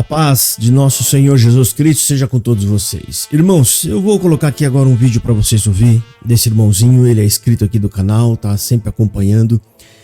paz de nosso Senhor Jesus Cristo seja com todos vocês. Irmãos, eu vou colocar aqui agora um vídeo para vocês ouvir desse irmãozinho. Ele é inscrito aqui do canal, tá sempre acompanhando.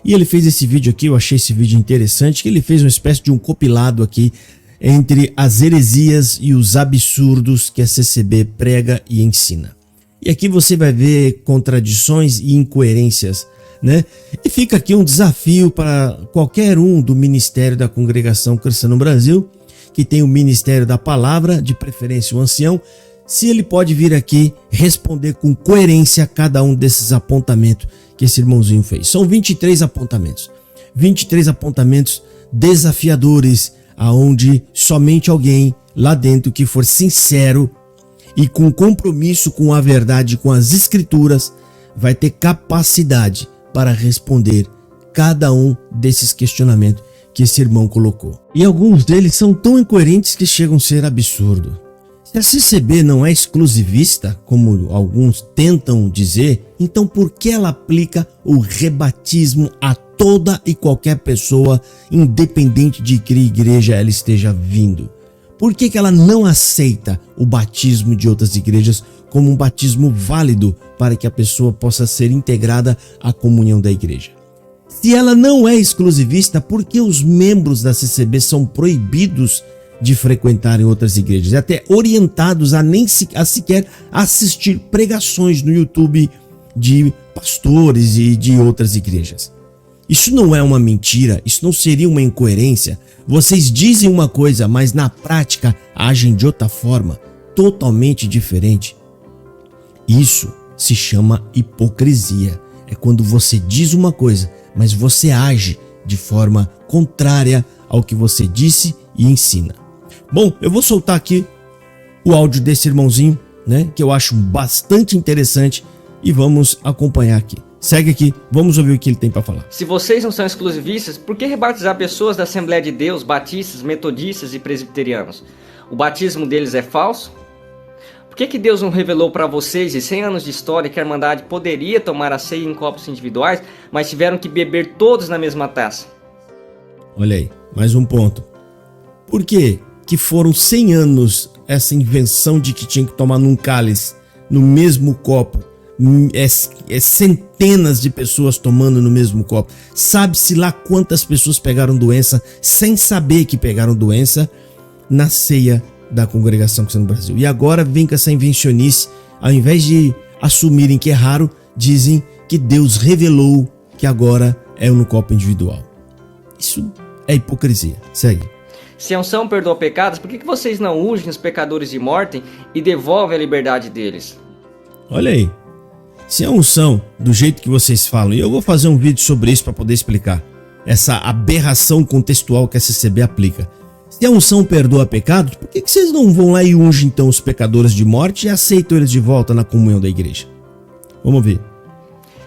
E ele fez esse vídeo aqui, eu achei esse vídeo interessante, que ele fez uma espécie de um compilado aqui entre as heresias e os absurdos que a CCB prega e ensina. E aqui você vai ver contradições e incoerências, né? E fica aqui um desafio para qualquer um do Ministério da Congregação Cristã no Brasil, que tem o Ministério da Palavra, de preferência o ancião, se ele pode vir aqui responder com coerência a cada um desses apontamentos que esse irmãozinho fez. São 23 apontamentos. 23 apontamentos desafiadores, aonde somente alguém lá dentro que for sincero e com compromisso com a verdade, com as escrituras, vai ter capacidade para responder cada um desses questionamentos que esse irmão colocou. E alguns deles são tão incoerentes que chegam a ser absurdo. Se a CCB não é exclusivista, como alguns tentam dizer, então por que ela aplica o rebatismo a toda e qualquer pessoa, independente de que igreja ela esteja vindo? Por que ela não aceita o batismo de outras igrejas como um batismo válido para que a pessoa possa ser integrada à comunhão da igreja? Se ela não é exclusivista, por que os membros da CCB são proibidos de frequentarem outras igrejas, até orientados a sequer assistir pregações no YouTube de pastores e de outras igrejas? Isso não é uma mentira, isso não seria uma incoerência? Vocês dizem uma coisa, mas na prática agem de outra forma, totalmente diferente. Isso se chama hipocrisia. É quando você diz uma coisa, mas você age de forma contrária ao que você disse e ensina. Bom, eu vou soltar aqui o áudio desse irmãozinho, né, que eu acho bastante interessante, e vamos acompanhar aqui. Segue aqui, vamos ouvir o que ele tem para falar. Se vocês não são exclusivistas, por que rebatizar pessoas da Assembleia de Deus, batistas, metodistas e presbiterianos? O batismo deles é falso? Por que Deus não revelou para vocês, em 100 anos de história, que a Irmandade poderia tomar a ceia em copos individuais, mas tiveram que beber todos na mesma taça? Olha aí, mais um ponto. Por que foram 100 anos essa invenção de que tinha que tomar num cálice, no mesmo copo? Centenas de pessoas tomando no mesmo copo. Sabe-se lá quantas pessoas pegaram doença sem saber que pegaram doença na ceia da Congregação Cristã no Brasil. E agora vem com essa invencionice, ao invés de assumirem que é raro, dizem que Deus revelou que agora é no copo individual. Isso é hipocrisia. Segue. Se a unção perdoa pecados, por que vocês não ungem os pecadores de morte e devolvem a liberdade deles? Olha aí. Se a unção, do jeito que vocês falam, e eu vou fazer um vídeo sobre isso para poder explicar essa aberração contextual que a CCB aplica. Se a unção perdoa pecados, por que vocês não vão lá e ungem então os pecadores de morte e aceitam eles de volta na comunhão da igreja? Vamos ver.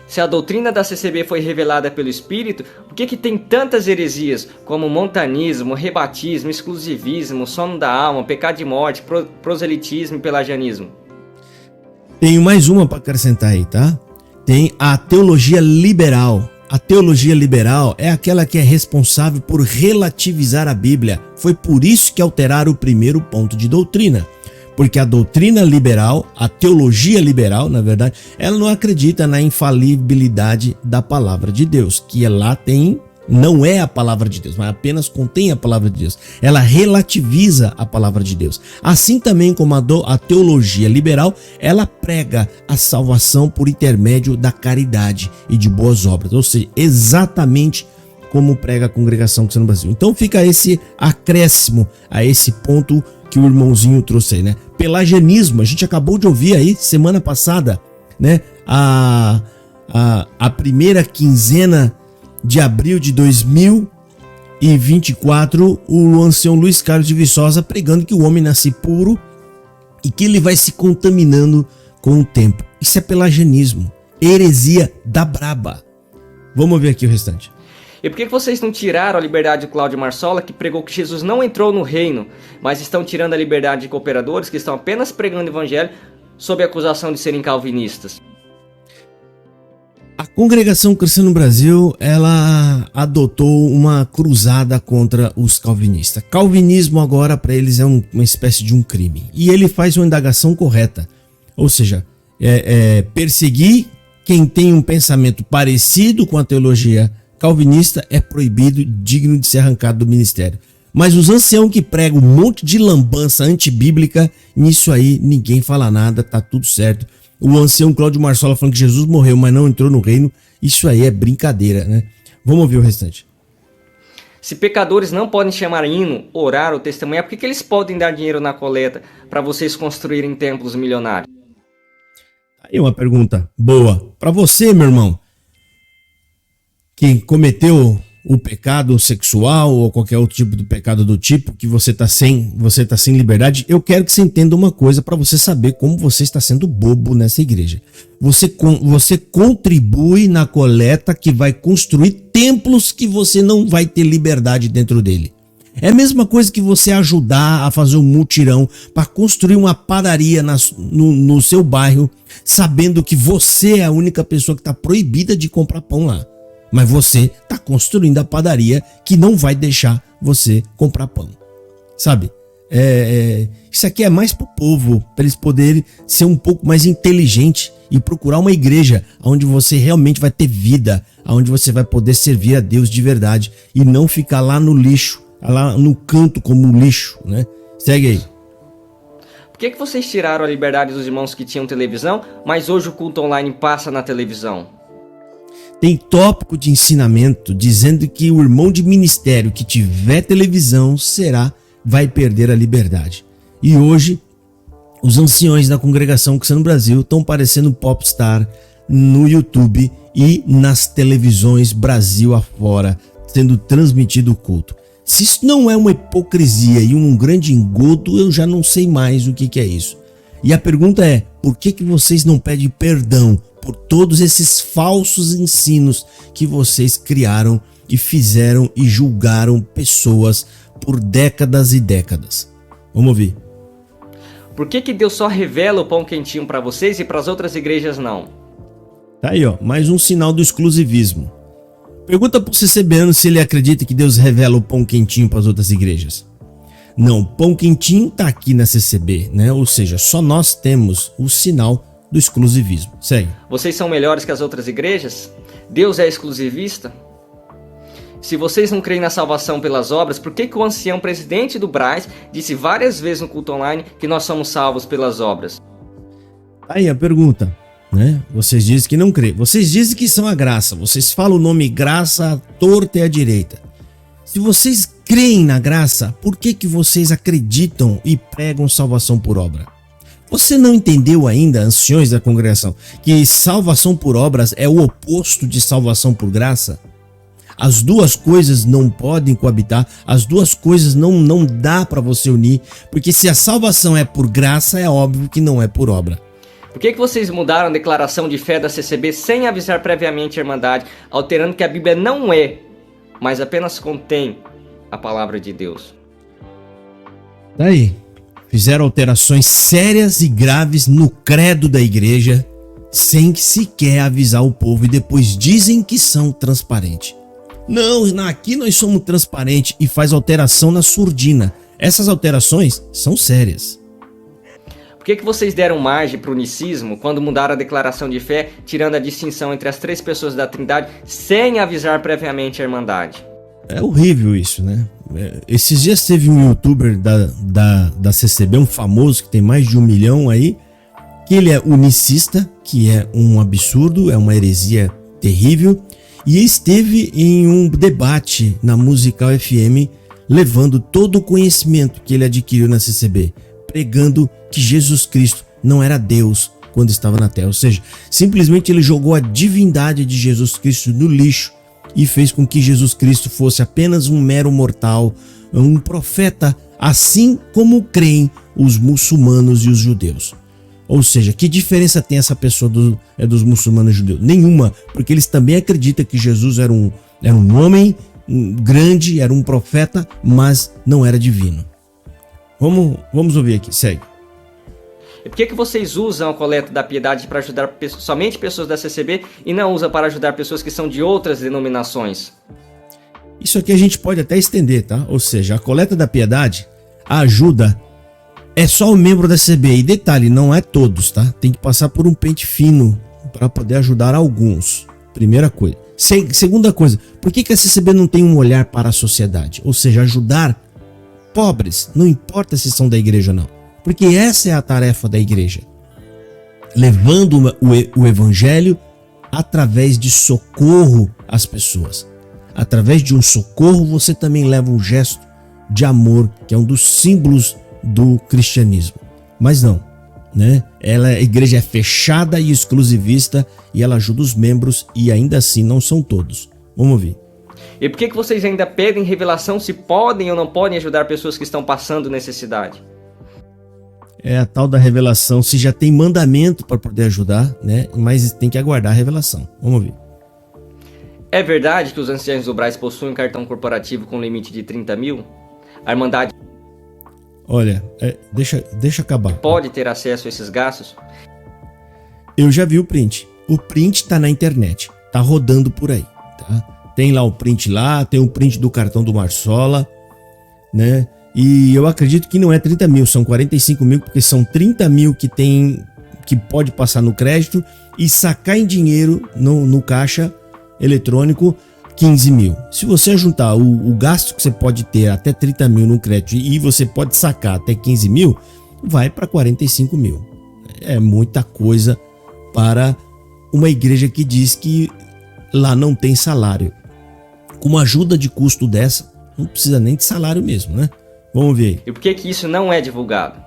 Se a doutrina da CCB foi revelada pelo Espírito, por que tem tantas heresias como montanismo, rebatismo, exclusivismo, sono da alma, pecado de morte, proselitismo e pelagianismo? Tenho mais uma para acrescentar aí, tá? Tem a teologia liberal. A teologia liberal é aquela que é responsável por relativizar a Bíblia. Foi por isso que alteraram o primeiro ponto de doutrina. Porque a doutrina liberal, a teologia liberal, na verdade, ela não acredita na infalibilidade da palavra de Deus, que lá tem, não é a palavra de Deus, mas apenas contém a palavra de Deus. Ela relativiza a palavra de Deus. Assim também como a teologia liberal, ela prega a salvação por intermédio da caridade e de boas obras. Ou seja, exatamente como prega a Congregação Cristã no Brasil. Então fica esse acréscimo a esse ponto que o irmãozinho trouxe aí, né? Pelagianismo, a gente acabou de ouvir aí semana passada, né? A primeira quinzena de abril de 2024, o ancião Luiz Carlos de Viçosa pregando que o homem nasce puro e que ele vai se contaminando com o tempo. Isso é pelagianismo, heresia da braba. Vamos ver aqui o restante. E por que vocês não tiraram a liberdade de Cláudio Marsola, que pregou que Jesus não entrou no reino, mas estão tirando a liberdade de cooperadores que estão apenas pregando o evangelho sob a acusação de serem calvinistas? A Congregação Cristã no Brasil, ela adotou uma cruzada contra os calvinistas. Calvinismo agora para eles é uma espécie de um crime. E ele faz uma indagação correta. Ou seja, perseguir quem tem um pensamento parecido com a teologia calvinista é proibido, digno de ser arrancado do ministério. Mas os anciãos que pregam um monte de lambança antibíblica, nisso aí ninguém fala nada, tá tudo certo. O ancião Cláudio Marçola falando que Jesus morreu, mas não entrou no reino, isso aí é brincadeira, né? Vamos ouvir o restante. Se pecadores não podem chamar hino, orar ou testemunhar, por que eles podem dar dinheiro na coleta para vocês construírem templos milionários? Aí uma pergunta boa. Para você, meu irmão, que cometeu o pecado sexual ou qualquer outro tipo de pecado do tipo, que você tá sem liberdade, eu quero que você entenda uma coisa para você saber como você está sendo bobo nessa igreja. Você contribui na coleta que vai construir templos que você não vai ter liberdade dentro dele. É a mesma coisa que você ajudar a fazer um mutirão para construir uma padaria no seu bairro, sabendo que você é a única pessoa que está proibida de comprar pão lá. Mas você está construindo a padaria que não vai deixar você comprar pão. Sabe? Isso aqui é mais para o povo, para eles poderem ser um pouco mais inteligentes e procurar uma igreja onde você realmente vai ter vida, onde você vai poder servir a Deus de verdade e não ficar lá no lixo, lá no canto como lixo, né? Segue aí. Por que vocês tiraram a liberdade dos irmãos que tinham televisão, mas hoje o culto online passa na televisão? Tem tópico de ensinamento dizendo que o irmão de ministério que tiver televisão vai perder a liberdade. E hoje, os anciões da Congregação Cristã no Brasil estão parecendo popstar no YouTube e nas televisões Brasil afora, sendo transmitido o culto. Se isso não é uma hipocrisia e um grande engodo, eu já não sei mais o que é isso. E a pergunta é, por que vocês não pedem perdão por todos esses falsos ensinos que vocês criaram e fizeram e julgaram pessoas por décadas e décadas? Vamos ouvir. Por que Deus só revela o pão quentinho para vocês e para as outras igrejas não? Tá aí, ó, mais um sinal do exclusivismo. Pergunta pro CCBano se ele acredita que Deus revela o pão quentinho para as outras igrejas. Não, pão quentinho tá aqui na CCB, né? Ou seja, só nós temos o sinal do exclusivismo. Segue. Vocês são melhores que as outras igrejas? Deus é exclusivista? Se vocês não creem na salvação pelas obras, por que o ancião presidente do Braz disse várias vezes no culto online que nós somos salvos pelas obras? Aí a pergunta, né? Vocês dizem que não creem. Vocês dizem que são a graça. Vocês falam o nome graça à torta e à direita. Se vocês creem na graça, por que vocês acreditam e pregam salvação por obra? Você não entendeu ainda, anciões da congregação, que salvação por obras é o oposto de salvação por graça? As duas coisas não podem coabitar, as duas coisas não dá para você unir, porque se a salvação é por graça, é óbvio que não é por obra. Por que vocês mudaram a declaração de fé da CCB sem avisar previamente a Irmandade, alterando que a Bíblia não é, mas apenas contém a palavra de Deus? Daí. Fizeram alterações sérias e graves no credo da igreja, sem sequer avisar o povo, e depois dizem que são transparentes. Não, aqui nós somos transparentes, e faz alteração na surdina. Essas alterações são sérias. Por que vocês deram margem para o unicismo quando mudaram a declaração de fé, tirando a distinção entre as três pessoas da Trindade, sem avisar previamente a Irmandade? É horrível isso, né? Esses dias teve um youtuber da CCB, um famoso que tem mais de 1 milhão aí, que ele é unicista, que é um absurdo, é uma heresia terrível, e esteve em um debate na Musical FM, levando todo o conhecimento que ele adquiriu na CCB, pregando que Jesus Cristo não era Deus quando estava na Terra. Ou seja, simplesmente ele jogou a divindade de Jesus Cristo no lixo e fez com que Jesus Cristo fosse apenas um mero mortal, um profeta, assim como creem os muçulmanos e os judeus. Ou seja, que diferença tem essa pessoa dos muçulmanos e judeus? Nenhuma, porque eles também acreditam que Jesus era um homem grande, era um profeta, mas não era divino. Vamos ouvir aqui, segue. E por que vocês usam a coleta da piedade para ajudar somente pessoas da CCB e não usam para ajudar pessoas que são de outras denominações? Isso aqui a gente pode até estender, tá? Ou seja, a coleta da piedade, a ajuda é só o membro da CCB. E detalhe, não é todos, tá? Tem que passar por um pente fino para poder ajudar alguns. Primeira coisa. Segunda coisa, por que a CCB não tem um olhar para a sociedade? Ou seja, ajudar pobres, não importa se são da igreja ou não. Porque essa é a tarefa da igreja. Levando o evangelho através de socorro às pessoas. Através de um socorro, você também leva um gesto de amor, que é um dos símbolos do cristianismo. Mas não, né? A igreja é fechada e exclusivista e ela ajuda os membros e ainda assim não são todos. Vamos ouvir. E por que vocês ainda pedem revelação se podem ou não podem ajudar pessoas que estão passando necessidade? É a tal da revelação, se já tem mandamento para poder ajudar, né? Mas tem que aguardar a revelação. Vamos ouvir. É verdade que os anciãos do Brás possuem um cartão corporativo com limite de 30 mil? A Irmandade... Olha, deixa acabar. Pode ter acesso a esses gastos? Eu já vi o print. O print tá na internet. Tá rodando por aí, tá? Tem lá o print lá, tem o print do cartão do Marsola, né? E eu acredito que não é 30 mil, são 45 mil, porque são 30 mil que pode passar no crédito e sacar em dinheiro no caixa eletrônico 15 mil. Se você juntar o gasto que você pode ter até 30 mil no crédito e você pode sacar até 15 mil, vai para 45 mil. É muita coisa para uma igreja que diz que lá não tem salário. Com uma ajuda de custo dessa, não precisa nem de salário mesmo, né? Vamos ver. E por que isso não é divulgado?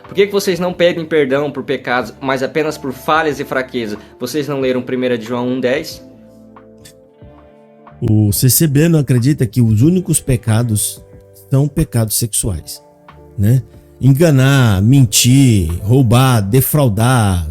Por que vocês não pedem perdão por pecados, mas apenas por falhas e fraqueza? Vocês não leram 1 João 1,10? O CCB não acredita que os únicos pecados são pecados sexuais, né? Enganar, mentir, roubar, defraudar,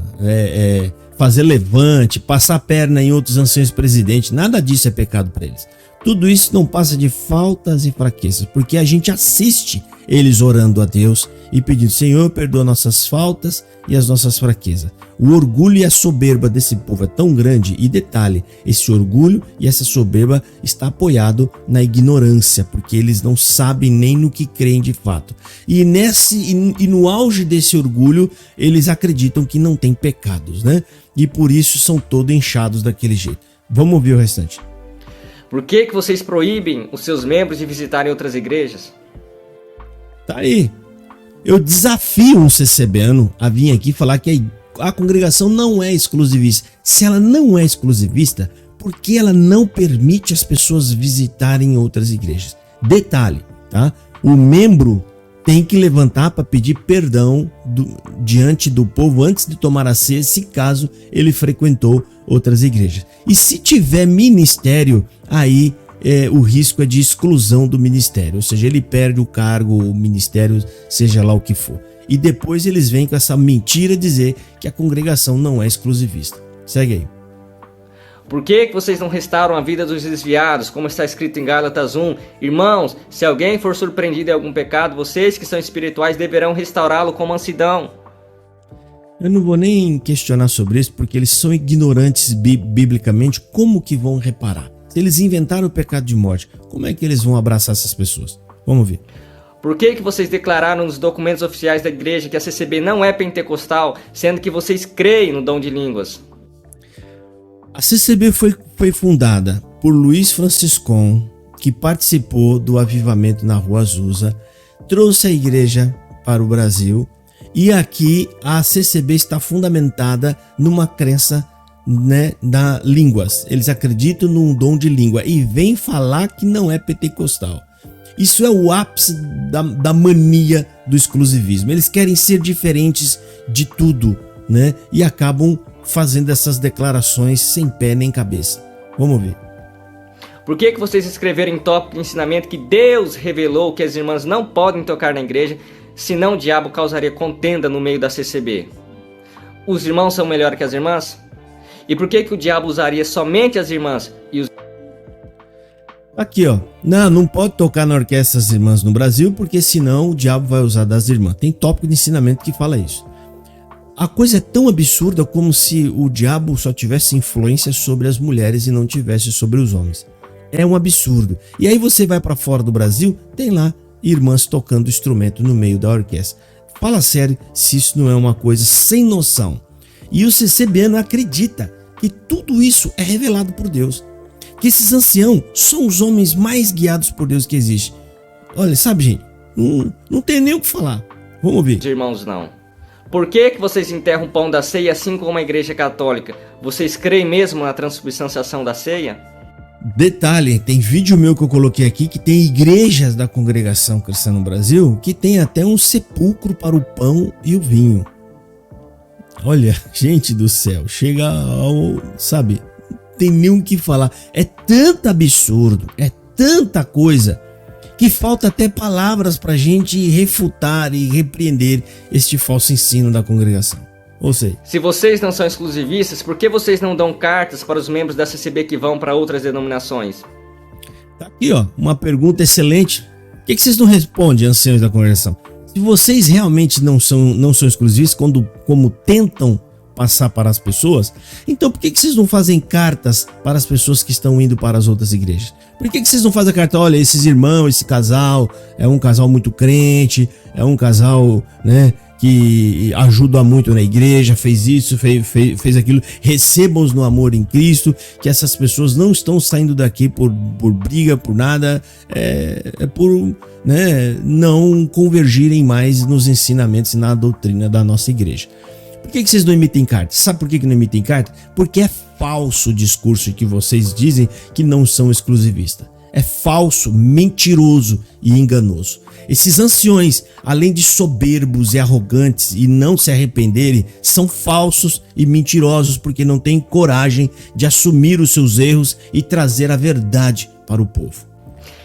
fazer levante, passar a perna em outros anciões presidentes, nada disso é pecado para eles. Tudo isso não passa de faltas e fraquezas, porque a gente assiste eles orando a Deus e pedindo: Senhor, perdoa nossas faltas e as nossas fraquezas. O orgulho e a soberba desse povo é tão grande, e detalhe, esse orgulho e essa soberba está apoiado na ignorância, porque eles não sabem nem no que creem de fato. E no auge desse orgulho, eles acreditam que não tem pecados, né? E por isso são todos inchados daquele jeito. Vamos ouvir o restante. Por que vocês proíbem os seus membros de visitarem outras igrejas? Tá aí. Eu desafio um CCBano a vir aqui falar que a congregação não é exclusivista. Se ela não é exclusivista, por que ela não permite as pessoas visitarem outras igrejas? Detalhe, tá? O membro tem que levantar para pedir perdão diante do povo antes de tomar a ceia, se caso ele frequentou outras igrejas. E se tiver ministério, aí o risco é de exclusão do ministério, ou seja, ele perde o cargo, o ministério, seja lá o que for. E depois eles vêm com essa mentira dizer que a congregação não é exclusivista. Segue aí. Por que vocês não restauram a vida dos desviados, como está escrito em Gálatas 1? Irmãos, se alguém for surpreendido em algum pecado, vocês que são espirituais deverão restaurá-lo com mansidão. Eu não vou nem questionar sobre isso, porque eles são ignorantes biblicamente. Como que vão reparar? Se eles inventaram o pecado de morte, como é que eles vão abraçar essas pessoas? Vamos ver. Por que vocês declararam nos documentos oficiais da igreja que a CCB não é pentecostal, sendo que vocês creem no dom de línguas? A CCB foi fundada por Luiz Franciscon, que participou do avivamento na Rua Azusa, trouxe a igreja para o Brasil, e aqui a CCB está fundamentada numa crença, né, da línguas. Eles acreditam num dom de língua e vêm falar que não é pentecostal. Isso é o ápice da mania do exclusivismo. Eles querem ser diferentes de tudo, né? E acabam fazendo essas declarações sem pé nem cabeça. Vamos ver. Por que vocês escreveram em tópico de ensinamento que Deus revelou que as irmãs não podem tocar na igreja, senão o diabo causaria contenda no meio da CCB? Os irmãos são melhores que as irmãs? E por que o diabo usaria somente as irmãs e os... Aqui, ó. Não pode tocar na orquestra das irmãs no Brasil, porque senão o diabo vai usar das irmãs. Tem tópico de ensinamento que fala isso. A coisa é tão absurda como se o diabo só tivesse influência sobre as mulheres e não tivesse sobre os homens. É um absurdo. E aí você vai para fora do Brasil, tem lá irmãs tocando instrumento no meio da orquestra. Fala sério se isso não é uma coisa sem noção. E o CCBano acredita que tudo isso é revelado por Deus. Que esses anciãos são os homens mais guiados por Deus que existe. Olha, sabe, gente, não tem nem o que falar. Vamos ouvir. Irmãos, não. Por que vocês enterram o pão da ceia assim como a igreja católica? Vocês creem mesmo na transubstanciação da ceia? Detalhe, tem vídeo meu que eu coloquei aqui que tem igrejas da congregação cristã no Brasil que tem até um sepulcro para o pão e o vinho. Olha, gente do céu, chega ao, sabe, não tem nem o que falar. É tanto absurdo, é tanta coisa que falta até palavras para a gente refutar e repreender este falso ensino da congregação. Ou seja, se vocês não são exclusivistas, por que vocês não dão cartas para os membros da CCB que vão para outras denominações? Tá aqui, ó, uma pergunta excelente. Por que vocês não respondem, anciãos da congregação? Se vocês realmente não são exclusivistas, como tentam passar para as pessoas, então por que vocês não fazem cartas para as pessoas que estão indo para as outras igrejas? Por que vocês não fazem a carta? Olha, esses irmãos, esse casal, é um casal muito crente, é um casal, né, que ajuda muito na igreja, fez isso, fez aquilo, recebam-os no amor em Cristo, que essas pessoas não estão saindo daqui por briga, por nada, por, né, não convergirem mais nos ensinamentos e na doutrina da nossa igreja. Por que vocês não emitem carta? Sabe por que não emitem carta? Porque é falso o discurso que vocês dizem que não são exclusivistas. É falso, mentiroso e enganoso. Esses anciões, além de soberbos e arrogantes e não se arrependerem, são falsos e mentirosos porque não têm coragem de assumir os seus erros e trazer a verdade para o povo.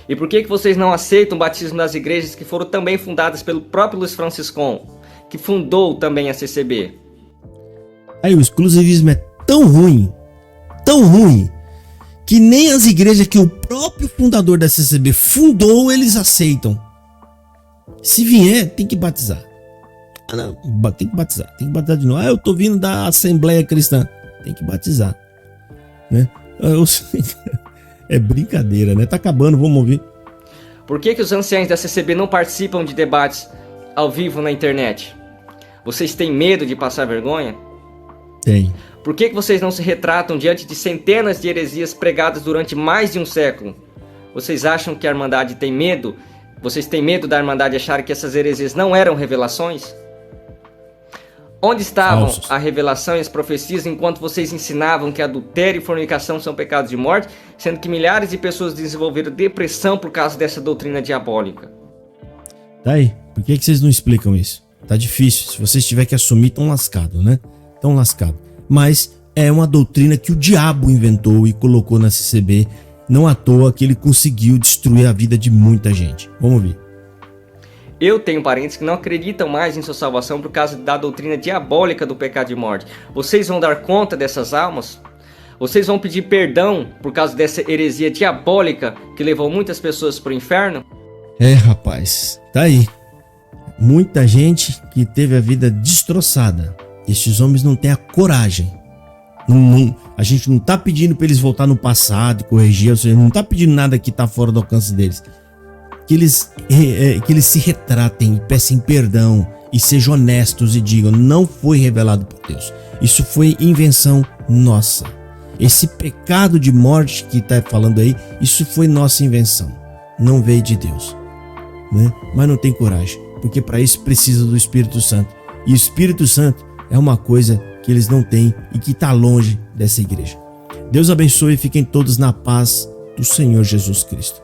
E por que vocês não aceitam o batismo das igrejas que foram também fundadas pelo próprio Luiz Franciscon, que fundou também a CCB? Aí o exclusivismo é tão ruim, que nem as igrejas que o próprio fundador da CCB fundou, eles aceitam. Se vier, tem que batizar. Tem que batizar de novo. Eu tô vindo da Assembleia Cristã. Tem que batizar, né? É brincadeira, né? Tá acabando, vamos ouvir. Por que os anciãos da CCB não participam de debates ao vivo na internet? Vocês têm medo de passar vergonha? Tem. Por que vocês não se retratam diante de centenas de heresias pregadas durante mais de um século? Vocês acham que a Irmandade tem medo? Vocês têm medo da Irmandade achar que essas heresias não eram revelações? Onde estavam a revelação e as profecias enquanto vocês ensinavam que adultério e fornicação são pecados de morte, sendo que milhares de pessoas desenvolveram depressão por causa dessa doutrina diabólica? Tá aí. Por que vocês não explicam isso? Tá difícil. Se vocês tiverem que assumir, tão lascado, né? Tão lascado. Mas é uma doutrina que o diabo inventou e colocou na CCB. Não à toa que ele conseguiu destruir a vida de muita gente. Vamos ouvir. Eu tenho parentes que não acreditam mais em sua salvação por causa da doutrina diabólica do pecado de morte. Vocês vão dar conta dessas almas? Vocês vão pedir perdão por causa dessa heresia diabólica que levou muitas pessoas para o inferno? Rapaz, tá aí. Muita gente que teve a vida destroçada. Estes homens não têm a coragem. A gente não tá pedindo para eles voltar no passado, corrigir, ou seja, não tá pedindo nada que tá fora do alcance deles. Que eles se retratem e peçam perdão e sejam honestos e digam: não foi revelado por Deus. Isso foi invenção nossa. Esse pecado de morte que tá falando aí, isso foi nossa invenção. Não veio de Deus, né? Mas não tem coragem, porque para isso precisa do Espírito Santo. E o Espírito Santo é uma coisa que eles não têm e que está longe dessa igreja. Deus abençoe e fiquem todos na paz do Senhor Jesus Cristo.